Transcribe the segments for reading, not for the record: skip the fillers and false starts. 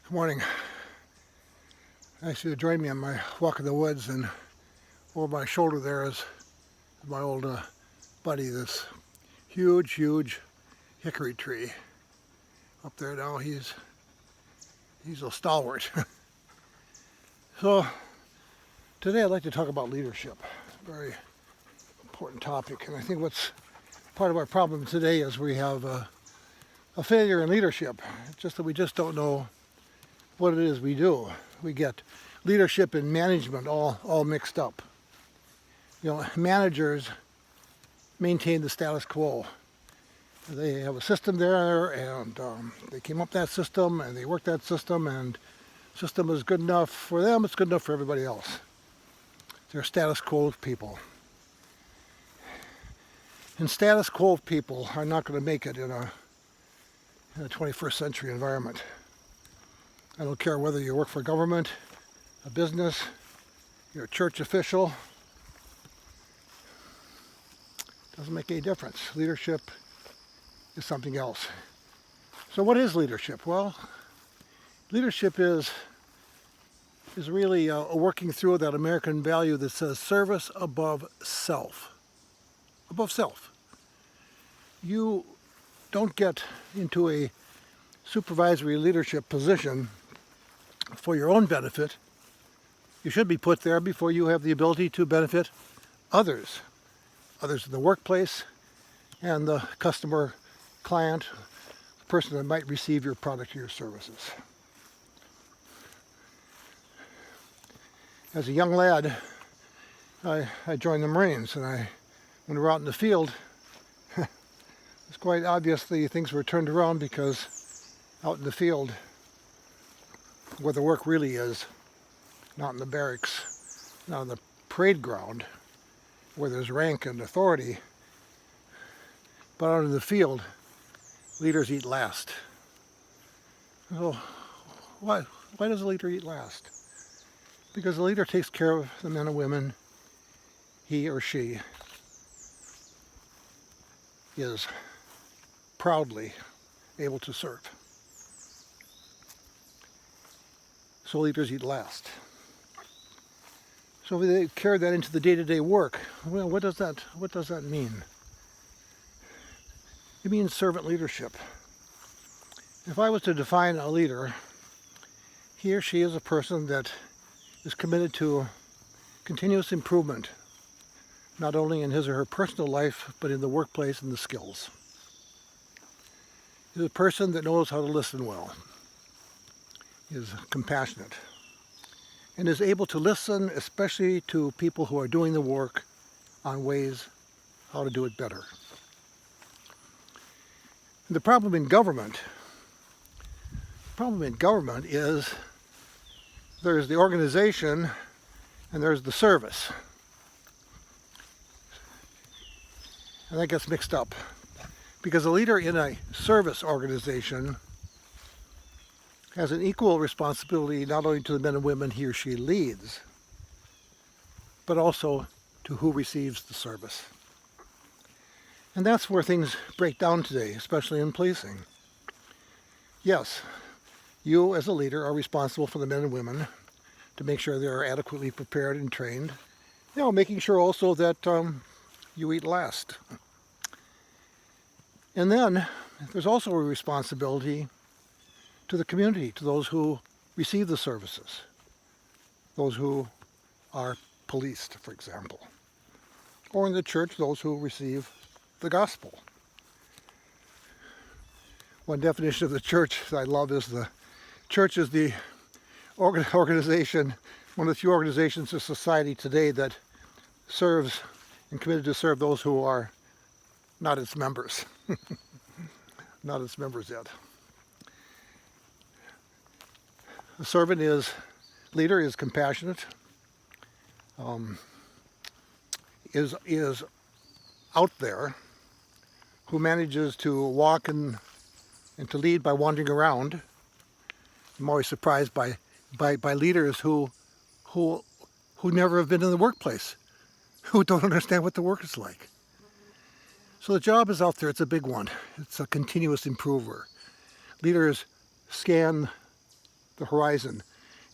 Good morning. I asked you to join me on my walk in the woods, and over my shoulder there is my old buddy, this huge hickory tree. Up there now, he's a stalwart. So today I'd like to talk about leadership. Very important topic, and I think what's part of our problem today is we have a failure in leadership. It's just that we just don't know what it is we do. We get leadership and management all mixed up. Managers maintain the status quo. They have a system there, and they came up with that system, and they work that system, and the system is good enough for them, it's good enough for everybody else. They're status quo people. And status quo people are not going to make it in a 21st century environment. I don't care whether you work for government, a business, you're a church official. Doesn't make any difference. Leadership is something else. So what is leadership? Well, leadership is really working through that American value that says service above self. Above self. You don't get into a supervisory leadership position for your own benefit. You should be put there before you have the ability to benefit others in the workplace and the customer, client, the person that might receive your product or your services. As a young lad, I joined the Marines, and when we were out in the field, it's quite obviously things were turned around, because out in the field, where the work really is, not in the barracks, not on the parade ground, where there's rank and authority, but out in the field, leaders eat last. So why does a leader eat last? Because the leader takes care of the men and women he or she is proudly able to serve. So leaders eat last. So they carry that into the day-to-day work. Well, what does that mean? It means servant leadership. If I was to define a leader, he or she is a person that is committed to continuous improvement, not only in his or her personal life, but in the workplace and the skills. He's a person that knows how to listen well, is compassionate, and is able to listen, especially to people who are doing the work, on ways how to do it better. The problem in government is there's the organization and there's the service. And that gets mixed up, because a leader in a service organization has an equal responsibility not only to the men and women he or she leads, but also to who receives the service. And that's where things break down today, especially in policing. Yes, you as a leader are responsible for the men and women to make sure they're adequately prepared and trained, making sure also that you eat last. And then there's also a responsibility to the community, to those who receive the services, those who are policed, for example, or in the church, those who receive the gospel. One definition of the church that I love is the church is the organization, one of the few organizations of society today that serves and committed to serve those who are not its members. Not its members yet. The leader is compassionate, is out there, who manages to walk and to lead by wandering around. I'm always surprised by leaders who never have been in the workplace, who don't understand what the work is like. So the job is out there. It's a big one. It's a continuous improver. Leaders scan the horizon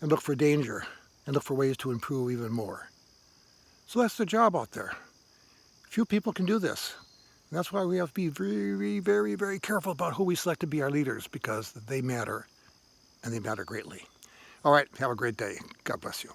and look for danger and look for ways to improve even more. So that's the job out there. Few people can do this. And that's why we have to be very, very, very careful about who we select to be our leaders, because they matter, and they matter greatly. All right, have a great day. God bless you.